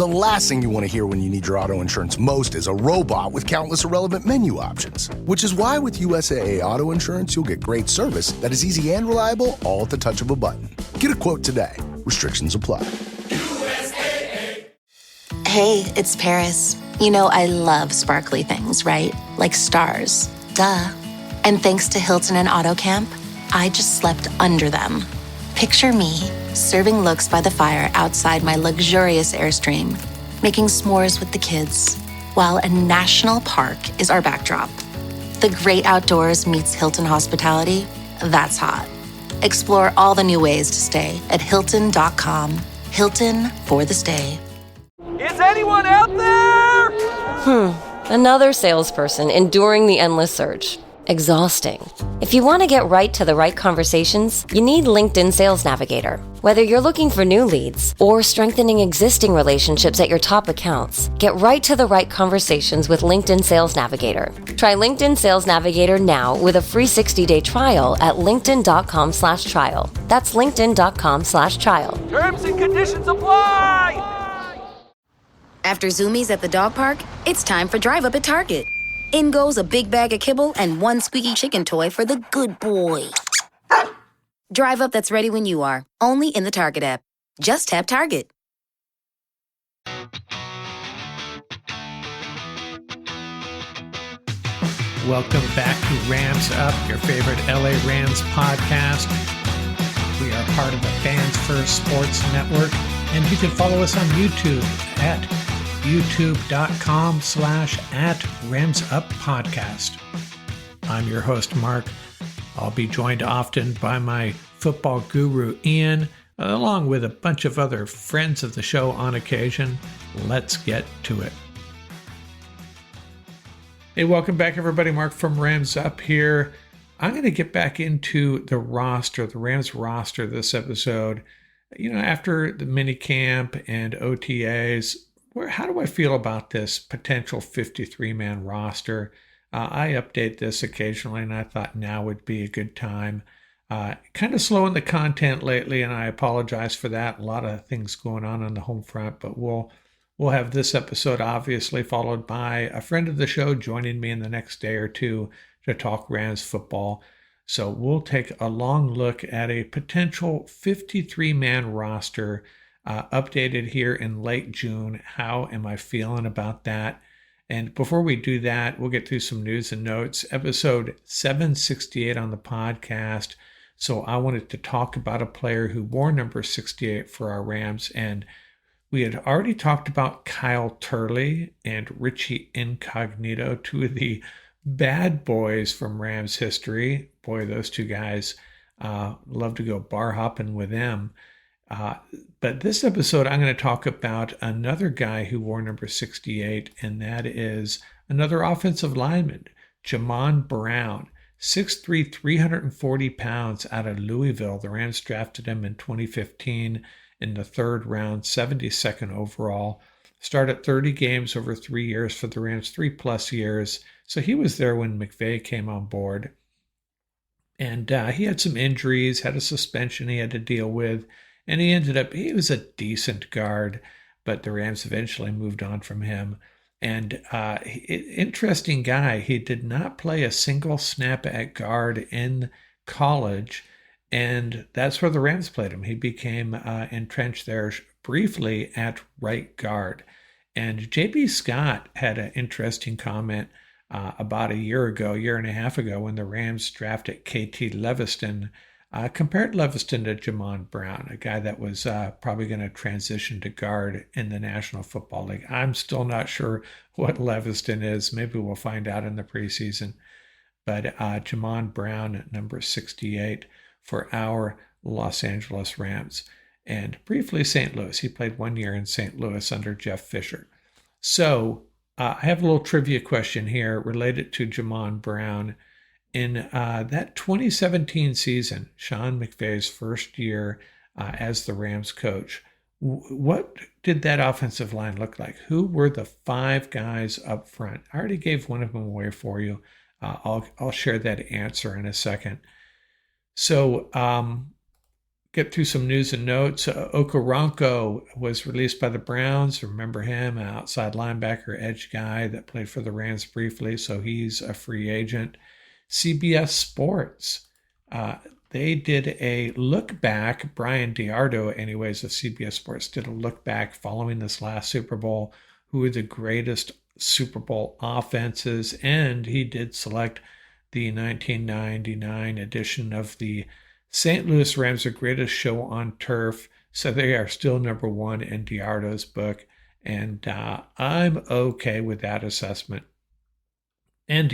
The last thing you want to hear when you need your auto insurance most is a robot with countless irrelevant menu options. Which is why with USAA Auto Insurance, you'll get great service that is easy and reliable, all at the touch of a button. Get a quote today. Restrictions apply. Hey, it's Paris. You know I love sparkly things, right? Like stars. Duh. And thanks to Hilton and Auto Camp, I just slept under them. Picture me, serving looks by the fire outside my luxurious Airstream, making s'mores with the kids, while a national park is our backdrop. The great outdoors meets Hilton hospitality. That's hot. Explore all the new ways to stay at Hilton.com. Hilton for the stay. Is anyone out there? Another salesperson enduring the endless search. Exhausting. If you want to get right to the right conversations, you need LinkedIn Sales Navigator. Whether you're looking for new leads or strengthening existing relationships at your top accounts, get right to the right conversations with LinkedIn Sales Navigator. Try LinkedIn Sales Navigator now with a free 60-day trial at linkedin.com/trial. That's linkedin.com/trial. Terms and conditions apply! After Zoomies at the dog park, it's time for Drive Up at Target. In goes a big bag of kibble and one squeaky chicken toy for the good boy. Drive Up that's ready when you are, only in the Target app. Just tap Target. Welcome back to Rams Up, your favorite LA Rams podcast. We are part of the Fans First Sports Network, and you can follow us on YouTube at youtube.com/@RamsUpPodcast. I'm your host, Mark. I'll be joined often by my football guru, Ian, along with a bunch of other friends of the show on occasion. Let's get to it. Hey, welcome back, everybody. Mark from Rams Up here. I'm going to get back into the Rams roster this episode. You know, after the minicamp and OTAs, how do I feel about this potential 53-man roster? I update this occasionally, and I thought now would be a good time. Kind of slow in the content lately, and I apologize for that. A lot of things going on the home front, but we'll have this episode obviously followed by a friend of the show joining me in the next day or two to talk Rams football. So we'll take a long look at a potential 53-man roster updated here in late June. How am I feeling about that? And before we do that, we'll get through some news and notes. Episode 768 on the podcast. So I wanted to talk about a player who wore number 68 for our Rams. And we had already talked about Kyle Turley and Richie Incognito, two of the bad boys from Rams history. Boy, those two guys, love to go bar hopping with them. But this episode, I'm going to talk about another guy who wore number 68, and that is another offensive lineman, Jamon Brown, 6'3", 340 pounds out of Louisville. The Rams drafted him in 2015 in the third round, 72nd overall. Started 30 games over 3 years for the Rams, 3+ years. So he was there when McVay came on board. And he had some injuries, had a suspension he had to deal with. And he was a decent guard, but the Rams eventually moved on from him. And interesting guy, he did not play a single snap at guard in college, and that's where the Rams played him. He became entrenched there briefly at right guard. And J.B. Scott had an interesting comment about a year and a half ago, when the Rams drafted KT Leviston, compared Leviston to Jamon Brown, a guy that was probably going to transition to guard in the National Football League. I'm still not sure what Leviston is. Maybe we'll find out in the preseason. But Jamon Brown at number 68 for our Los Angeles Rams. And briefly St. Louis. He played 1 year in St. Louis under Jeff Fisher. So I have a little trivia question here related to Jamon Brown. In that 2017 season, Sean McVay's first year as the Rams coach, what did that offensive line look like? Who were the 5 guys up front? I already gave one of them away for you. I'll share that answer in a second. So get through some news and notes. Okoronkwo was released by the Browns. Remember him, an outside linebacker, edge guy that played for the Rams briefly, so he's a free agent. CBS Sports, they did a look back. Brian Diardo, anyways, of CBS Sports, did a look back following this last Super Bowl. Who were the greatest Super Bowl offenses? And he did select the 1999 edition of the St. Louis Rams, the greatest show on turf. So they are still number one in Diardo's book. And I'm okay with that assessment. And,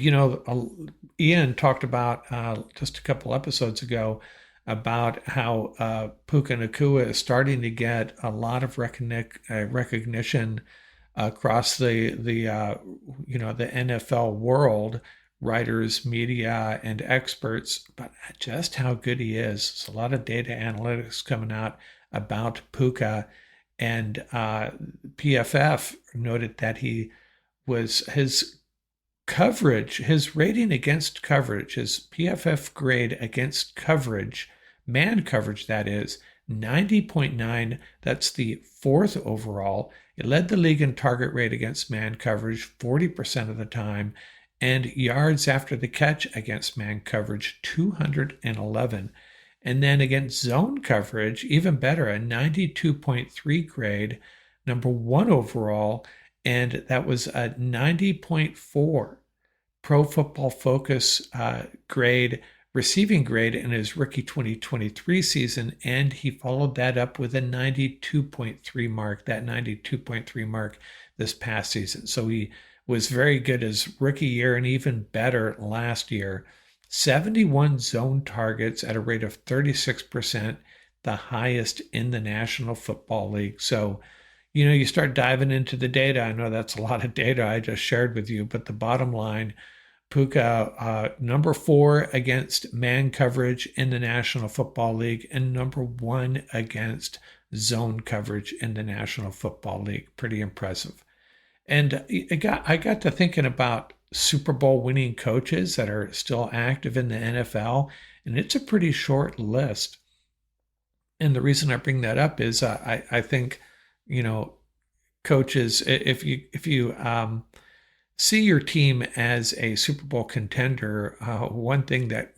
Ian talked about just a couple episodes ago about how Puka Nacua is starting to get a lot of recognition across the NFL world, writers, media, and experts, but just how good he is. There's a lot of data analytics coming out about Puka, and PFF noted that his coverage, his rating against coverage, his PFF grade against coverage, man coverage that is, 90.9. That's the fourth overall. It led the league in target rate against man coverage 40% of the time, and yards after the catch against man coverage 211. And then against zone coverage, even better, a 92.3 grade, number one overall, and that was a 90.4 Pro Football Focus grade, receiving grade in his rookie 2023 season, and he followed that up with a 92.3 mark, that 92.3 mark this past season. So he was very good his rookie year and even better last year. 71 zone targets at a rate of 36%, the highest in the National Football League. So, you start diving into the data. I know that's a lot of data I just shared with you, but the bottom line, Puka, number 4 against man coverage in the National Football League and number 1 against zone coverage in the National Football League. Pretty impressive. And I got to thinking about Super Bowl winning coaches that are still active in the NFL, and it's a pretty short list. And the reason I bring that up is I think, coaches, if you see your team as a Super Bowl contender, one thing that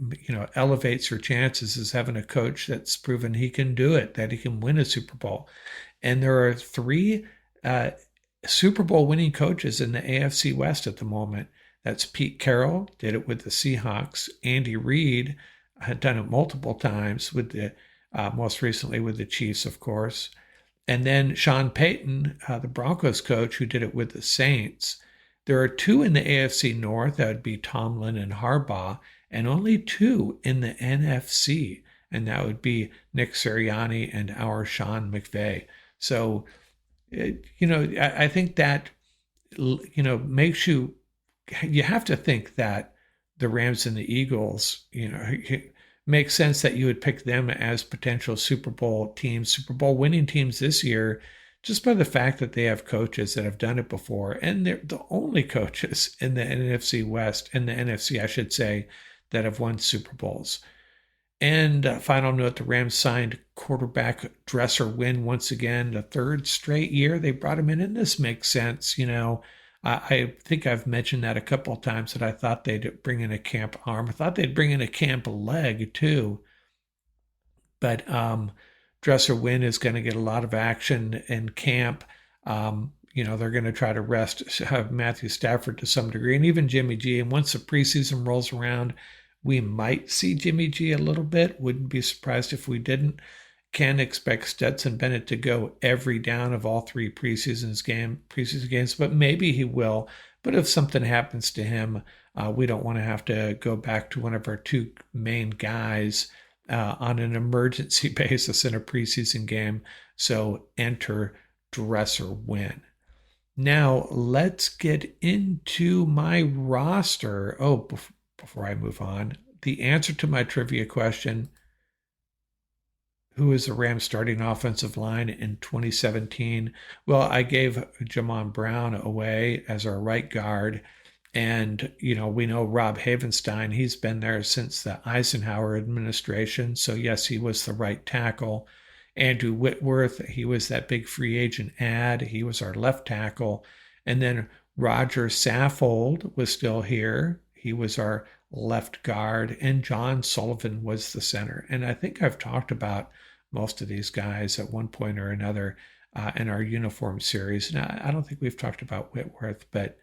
elevates your chances is having a coach that's proven he can do it, that he can win a Super Bowl. And there are 3 Super Bowl winning coaches in the AFC West at the moment. That's Pete Carroll, did it with the Seahawks. Andy Reid had done it multiple times with the most recently with the Chiefs, of course. And then Sean Payton, the Broncos coach, who did it with the Saints. There are 2 in the AFC North, that would be Tomlin and Harbaugh, and only 2 in the NFC, and that would be Nick Sirianni and our Sean McVay. So, I think that, makes you have to think that the Rams and the Eagles, makes sense that you would pick them as potential Super Bowl teams, Super Bowl winning teams this year, just by the fact that they have coaches that have done it before. And they're the only coaches in the NFC West, in the NFC, I should say, that have won Super Bowls. And final note, the Rams signed quarterback Dresser Wynn once again, the 3rd straight year they brought him in. And this makes sense. I think I've mentioned that a couple of times, that I thought they'd bring in a camp arm. I thought they'd bring in a camp leg too. But Dresser Wynn is going to get a lot of action in camp. They're going to try to rest Matthew Stafford to some degree, and even Jimmy G. And once the preseason rolls around, we might see Jimmy G a little bit. Wouldn't be surprised if we didn't. Can't expect Stetson Bennett to go every down of all 3 preseason games, but maybe he will. But if something happens to him, we don't want to have to go back to one of our 2 main guys on an emergency basis in a preseason game. So enter Dresser Wynn. Now let's get into my roster. Oh, before I move on, the answer to my trivia question: who is the Rams starting offensive line in 2017? Well, I gave Jamon Brown away as our right guard, And, we know Rob Havenstein, he's been there since the Eisenhower administration. So, yes, he was the right tackle. Andrew Whitworth, he was that big free agent ad. He was our left tackle. And then Roger Saffold was still here. He was our left guard. And John Sullivan was the center. And I think I've talked about most of these guys at one point or another in our uniform series. Now, I don't think we've talked about Whitworth, but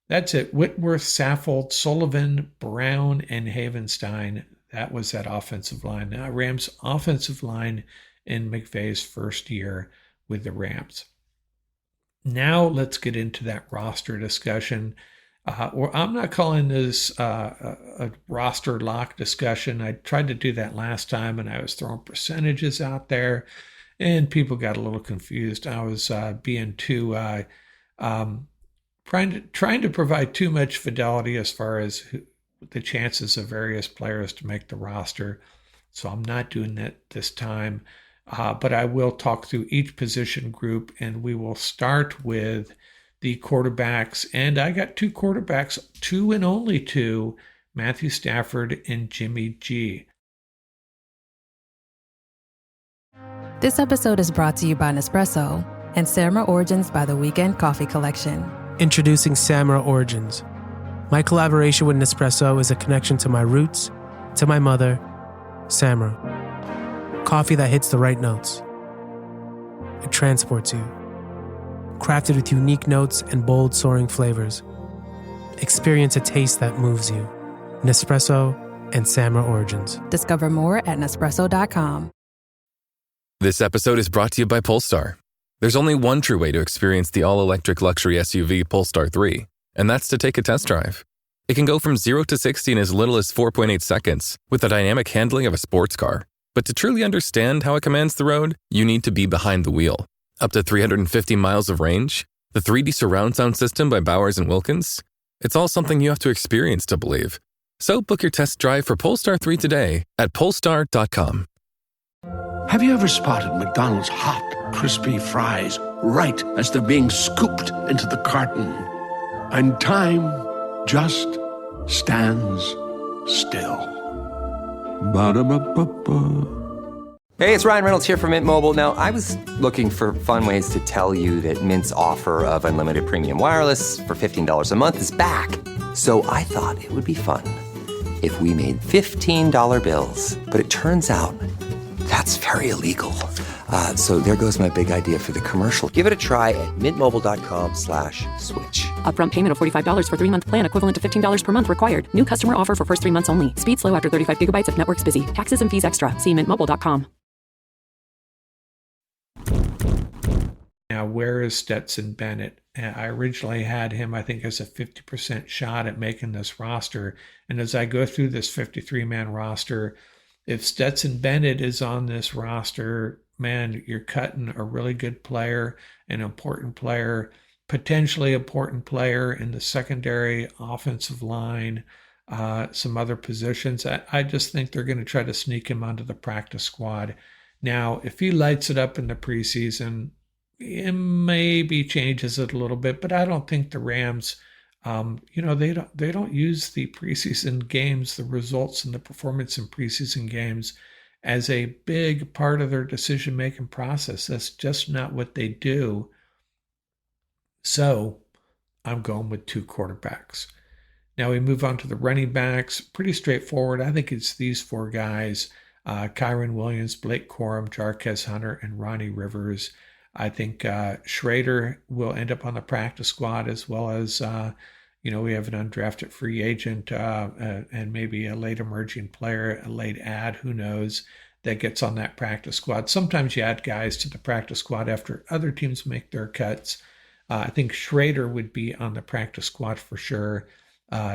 that's it. Whitworth, Saffold, Sullivan, Brown, and Havenstein. That was that offensive line. Now, Rams' offensive line in McVay's first year with the Rams. Now let's get into that roster discussion. I'm not calling this a roster lock discussion. I tried to do that last time, and I was throwing percentages out there, and people got a little confused. I was being too trying to provide too much fidelity as far as the chances of various players to make the roster. So I'm not doing that this time. But I will talk through each position group, and we will start with the quarterbacks. And I got two quarterbacks, two and only two, Matthew Stafford and Jimmy G. This episode is brought to you by Nespresso and Samra Origins by the Weekend Coffee Collection. Introducing Samra Origins. My collaboration with Nespresso is a connection to my roots, to my mother, Samra. Coffee that hits the right notes. It transports you. Crafted with unique notes and bold soaring flavors. Experience a taste that moves you. Nespresso and Samra Origins. Discover more at Nespresso.com. This episode is brought to you by Polestar. There's only one true way to experience the all-electric luxury SUV Polestar 3, and that's to take a test drive. It can go from 0 to 60 in as little as 4.8 seconds with the dynamic handling of a sports car. But to truly understand how it commands the road, you need to be behind the wheel. Up to 350 miles of range, the 3D surround sound system by Bowers & Wilkins. It's all something you have to experience to believe. So book your test drive for Polestar 3 today at Polestar.com. Have you ever spotted McDonald's hot, crispy fries right as they're being scooped into the carton? And time just stands still. Ba-da-ba-ba-ba. Hey, it's Ryan Reynolds here from Mint Mobile. Now, I was looking for fun ways to tell you that Mint's offer of unlimited premium wireless for $15 a month is back. So I thought it would be fun if we made $15 bills. But it turns out that's very illegal. So there goes my big idea for the commercial. Give it a try at mintmobile.com/switch. Upfront payment of $45 for 3-month plan equivalent to $15 per month required. New customer offer for first 3 months only. Speed slow after 35 gigabytes if network's busy. Taxes and fees extra. See mintmobile.com. Now, where is Stetson Bennett? I originally had him, I think, as a 50% shot at making this roster. And as I go through this 53-man roster, if Stetson Bennett is on this roster, man, you're cutting a really good player, an important player, potentially important player in the secondary, offensive line, some other positions. I just think they're going to try to sneak him onto the practice squad. Now, if he lights it up in the preseason, it maybe changes it a little bit, but I don't think the Rams, they don't use the preseason games, the results and the performance in preseason games as a big part of their decision-making process. That's just not what they do. So I'm going with two quarterbacks. Now we move on to the running backs. Pretty straightforward. I think it's these four guys, Kyron Williams, Blake Corum, Jarquez Hunter, and Ronnie Rivers. I think Schrader will end up on the practice squad, as well as, we have an undrafted free agent and maybe a late emerging player, a late ad, who knows, that gets on that practice squad. Sometimes you add guys to the practice squad after other teams make their cuts. I think Schrader would be on the practice squad for sure.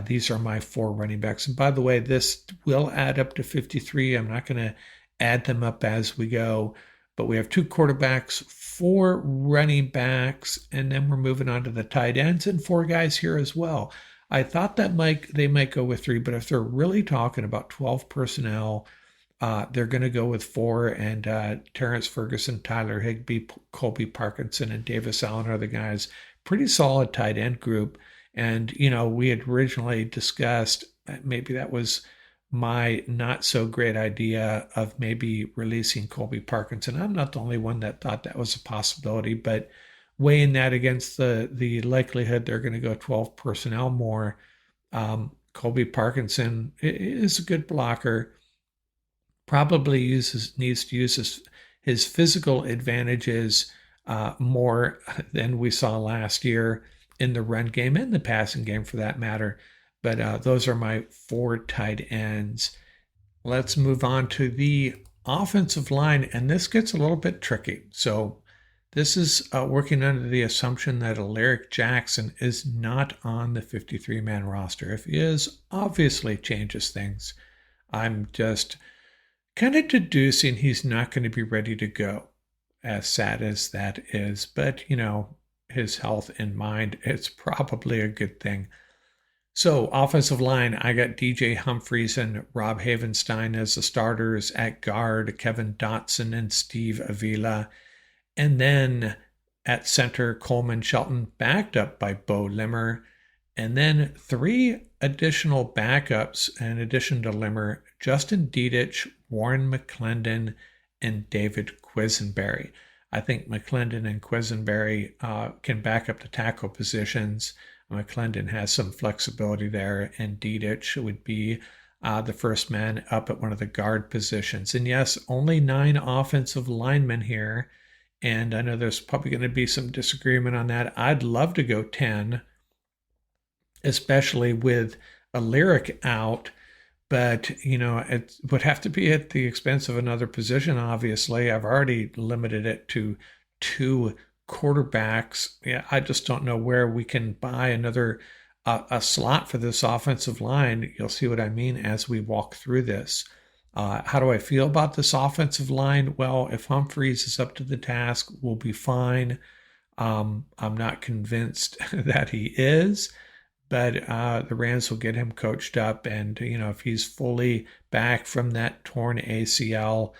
These are my four running backs. And by the way, this will add up to 53. I'm not going to add them up as we go. But we have two quarterbacks, four running backs, and then we're moving on to the tight ends and four guys here as well. I thought that they might go with three, but if they're really talking about 12 personnel, they're going to go with four, and Terrence Ferguson, Tyler Higbee, Colby Parkinson, and Davis Allen are the guys. Pretty solid tight end group. And, you know, we had originally discussed maybe that was my not so great idea of maybe releasing Colby Parkinson. I'm not the only one that thought that was a possibility, but weighing that against the likelihood they're going to go 12 personnel more, Colby Parkinson is a good blocker. Probably needs to use his physical advantages more than we saw last year in the run game and the passing game for that matter. But those are my 4 tight ends. Let's move on to the offensive line, and this gets a little bit tricky. So this is working under the assumption that Alaric Jackson is not on the 53-man roster. If he is, obviously changes things. I'm just kind of deducing he's not going to be ready to go, as sad as that is. But, you know, his health in mind, it's probably a good thing. So, offensive line, I got DJ Humphries and Rob Havenstein as the starters. At guard, Kevin Dotson and Steve Avila. And then at center, Coleman Shelton, backed up by Bo Limmer. And then 3 additional backups in addition to Limmer: Justin Dietich, Warren McClendon, and David Quisenberry. I think McClendon and Quisenberry can back up the tackle positions. McClendon has some flexibility there, and Dietich would be the first man up at one of the guard positions. And yes, only 9 offensive linemen here, and I know there's probably going to be some disagreement on that. I'd love to go 10, especially with Alaric out, but, you know, it would have to be at the expense of another position, obviously. I've already limited it to 2 quarterbacks. Yeah, I just don't know where we can buy another a slot for this offensive line. You'll see what I mean as we walk through this. How do I feel about this offensive line? Well, if Humphries is up to the task, we'll be fine. I'm not convinced that he is, but the Rams will get him coached up, and, you know, if he's fully back from that torn ACL,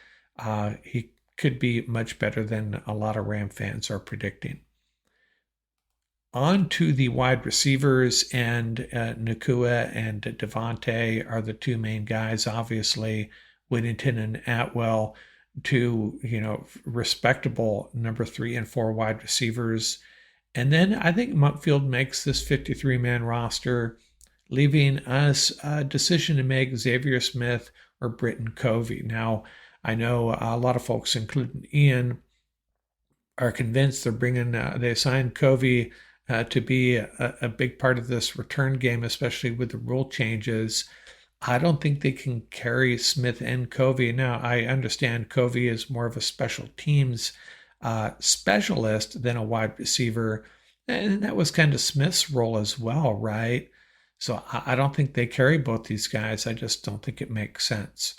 he could be much better than a lot of Ram fans are predicting. On to the wide receivers, and Nakua and Devontae are the 2 main guys. Obviously, Whittington and Atwell, 2, you know, respectable number 3 and 4 wide receivers. And then I think Muntfield makes this 53-man roster, leaving us a decision to make: Xavier Smith or Britton Covey. Now, I know a lot of folks, including Ian, are convinced they assigned Covey to be a big part of this return game, especially with the rule changes. I don't think they can carry Smith and Covey. Now, I understand Covey is more of a special teams specialist than a wide receiver, and that was kind of Smith's role as well, right? So I don't think they carry both these guys. I just don't think it makes sense.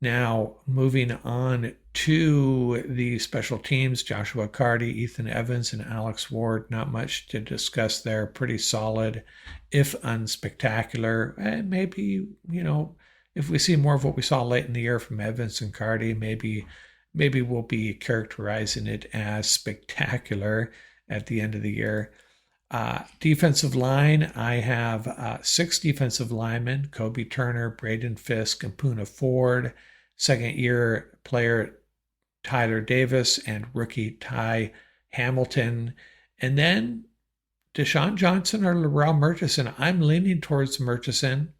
Now, moving on to the special teams: Joshua Carty, Ethan Evans, and Alex Ward. Not much to discuss there. Pretty solid, if unspectacular. And maybe, you know, if we see more of what we saw late in the year from Evans and Carty, maybe we'll be characterizing it as spectacular at the end of the year. Defensive line, I have 6 defensive linemen: Kobe Turner, Braden Fisk, and Poona Ford. Second-year player Tyler Davis and rookie Ty Hamilton. And then Deshaun Johnson or Laurel Murchison. I'm leaning towards Murchison.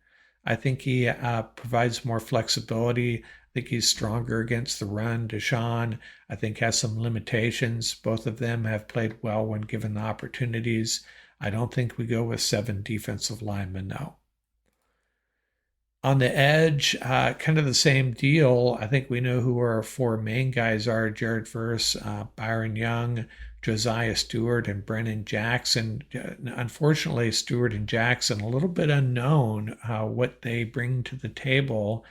I think he provides more flexibility. I think he's stronger against the run. Deshaun, I think, has some limitations. Both of them have played well when given the opportunities. I don't think we go with 7 defensive linemen, though. On the edge, kind of the same deal. I think we know who our 4 main guys are: Jared Verse, Byron Young, Josiah Stewart, and Brennan Jackson. Unfortunately, Stewart and Jackson, a little bit unknown what they bring to the table.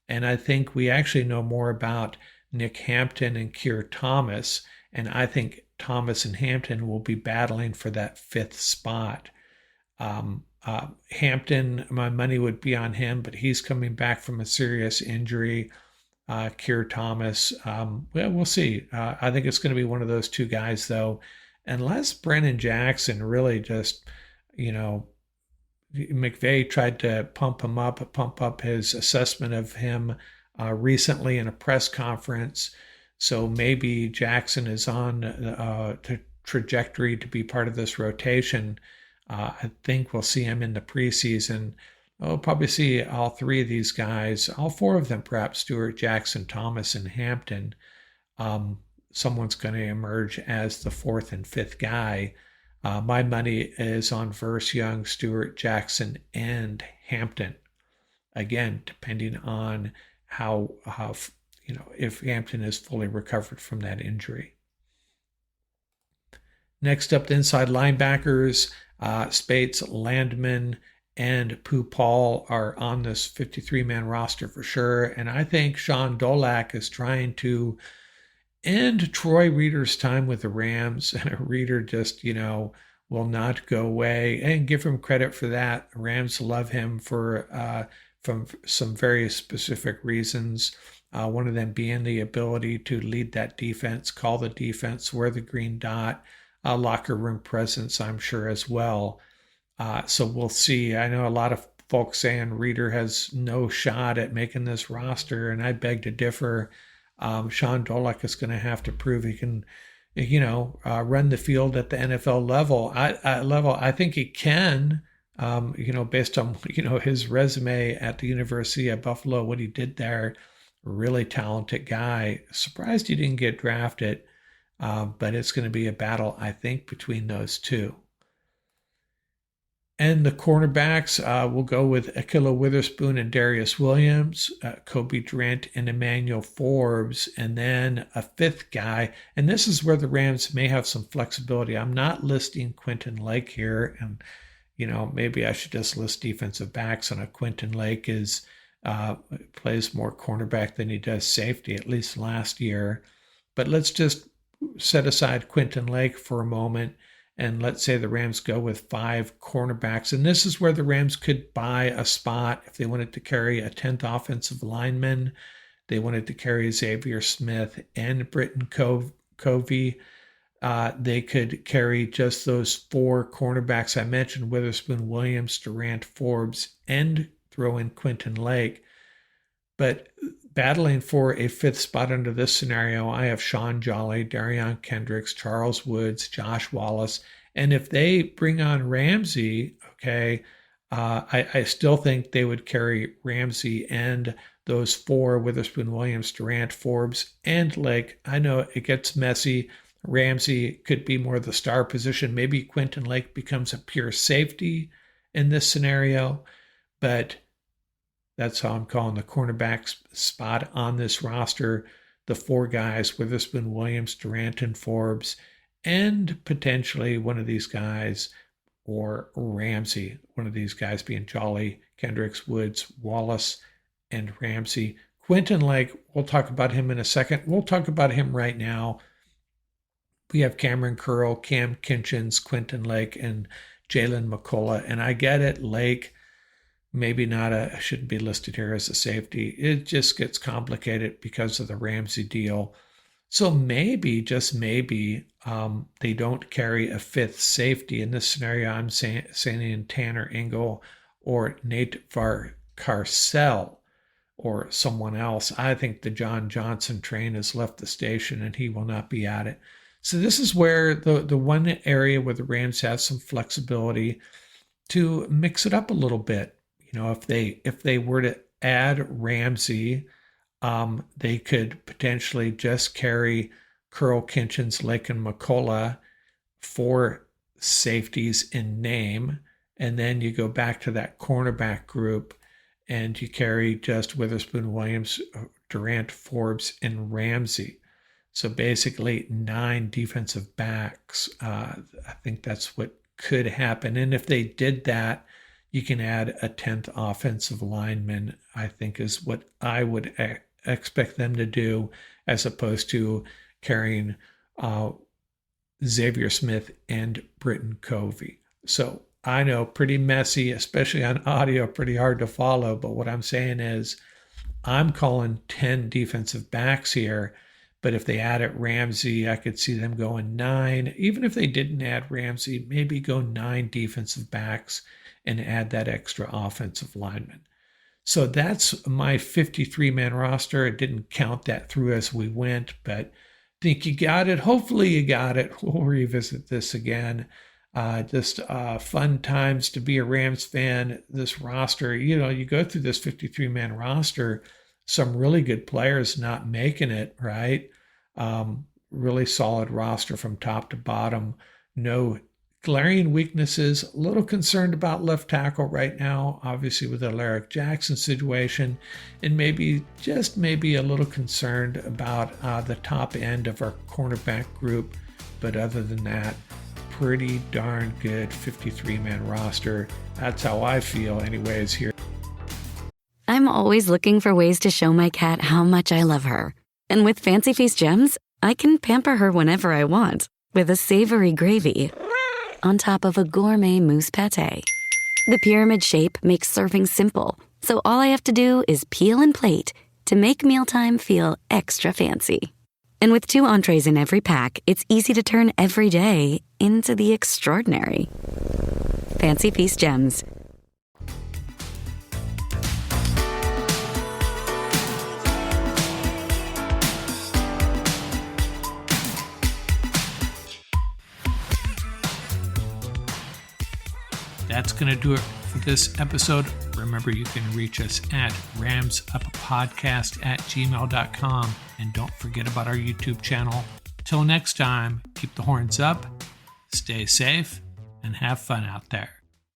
And I think we actually know more about Nick Hampton and Keir Thomas. And I think Thomas and Hampton will be battling for that 5th spot. Hampton, my money would be on him, but he's coming back from a serious injury. Keir Thomas, well, we'll see. I think it's going to be one of those 2 guys, though, unless Brennan Jackson really just, you know, McVay tried to pump up his assessment of him recently in a press conference. So maybe Jackson is on the trajectory to be part of this rotation. I think we'll see him in the preseason. We'll probably see all three of these guys, all four of them perhaps, Stewart, Jackson, Thomas, and Hampton. Someone's going to emerge as the fourth and fifth guy. My money is on Verse, Young, Stewart, Jackson, and Hampton. Again, depending on how if Hampton is fully recovered from that injury. Next up, the inside linebackers, Spates, Landman, and Paul are on this 53-man roster for sure. And I think Sean Dolak is trying to end Troy Reeder's time with the Rams. And Reeder just, will not go away, and give him credit for that. Rams love him for from some very specific reasons. One of them being the ability to lead that defense, call the defense, wear the green dot, locker room presence, I'm sure, as well. So we'll see. I know a lot of folks saying Reeder has no shot at making this roster, and I beg to differ. Sean Dolak is going to have to prove he can, run the field at the NFL level. I think he can, based on, his resume at the University of Buffalo, what he did there. Really talented guy. Surprised he didn't get drafted, but it's going to be a battle, I think, between those two. And the cornerbacks, we'll go with Akilla Witherspoon and Darius Williams, Kobe Durant and Emmanuel Forbes, and then a fifth guy. And this is where the Rams may have some flexibility. I'm not listing Quentin Lake here, and maybe I should just list defensive backs. And Quentin Lake plays more cornerback than he does safety, at least last year. But let's just set aside Quentin Lake for a moment. And let's say the Rams go with 5 cornerbacks. And this is where the Rams could buy a spot if they wanted to carry a 10th offensive lineman. They wanted to carry Xavier Smith and Britton Covey. They could carry just those 4 cornerbacks I mentioned, Witherspoon, Williams, Durant, Forbes, and throw in Quentin Lake. But battling for a 5th spot under this scenario, I have Sean Jolly, Darion Kendricks, Charles Woods, Josh Wallace. And if they bring on Ramsey, I still think they would carry Ramsey and those 4, Witherspoon, Williams, Durant, Forbes, and Lake. I know it gets messy. Ramsey could be more the star position. Maybe Quentin Lake becomes a pure safety in this scenario. But that's how I'm calling the cornerback spot on this roster. The 4 guys, Witherspoon, Williams, Durant, and Forbes, and potentially one of these guys, or Ramsey, one of these guys being Jolly, Kendricks, Woods, Wallace, and Ramsey. Quentin Lake, we'll talk about him in a second. We'll talk about him right now. We have Cameron Curl, Cam Kinchins, Quentin Lake, and Jalen McCullough. And I get it, Lake, maybe not shouldn't be listed here as a safety. It just gets complicated because of the Ramsey deal. So maybe, just maybe, they don't carry a 5th safety. In this scenario, I'm saying Tanner Engel or Nate Carcel or someone else. I think the John Johnson train has left the station and he will not be at it. So this is where the one area where the Rams have some flexibility to mix it up a little bit. If they were to add Ramsey, they could potentially just carry Curl, Kinchins, Lake, and McCullough, 4 safeties in name, and then you go back to that cornerback group and you carry just Witherspoon, Williams, Durant, Forbes, and Ramsey. So basically 9 defensive backs. I think that's what could happen. And if they did that, you can add a 10th offensive lineman, I think is what I would expect them to do, as opposed to carrying Xavier Smith and Britton Covey. So I know, pretty messy, especially on audio, pretty hard to follow. But what I'm saying is I'm calling 10 defensive backs here. But if they added Ramsey, I could see them going 9. Even if they didn't add Ramsey, maybe go 9 defensive backs and add that extra offensive lineman. So that's my 53-man roster. I didn't count that through as we went, but I think you got it. Hopefully you got it. We'll revisit this again. Just fun times to be a Rams fan. This roster, you go through this 53-man roster, some really good players not making it, right? Really solid roster from top to bottom. No glaring weaknesses. A little concerned about left tackle right now, obviously with the Alaric Jackson situation, and maybe a little concerned about the top end of our cornerback group. But other than that, pretty darn good 53-man roster. That's how I feel anyways here. I'm always looking for ways to show my cat how much I love her. And with Fancy Feast gems, I can pamper her whenever I want with a savory gravy on top of a gourmet mousse pâté. The pyramid shape makes serving simple, so all I have to do is peel and plate to make mealtime feel extra fancy. And with 2 entrees in every pack, it's easy to turn every day into the extraordinary. Fancy Feast gems. That's going to do it for this episode. Remember, you can reach us at ramsuppodcast@gmail.com. And don't forget about our YouTube channel. Till next time, keep the horns up, stay safe, and have fun out there.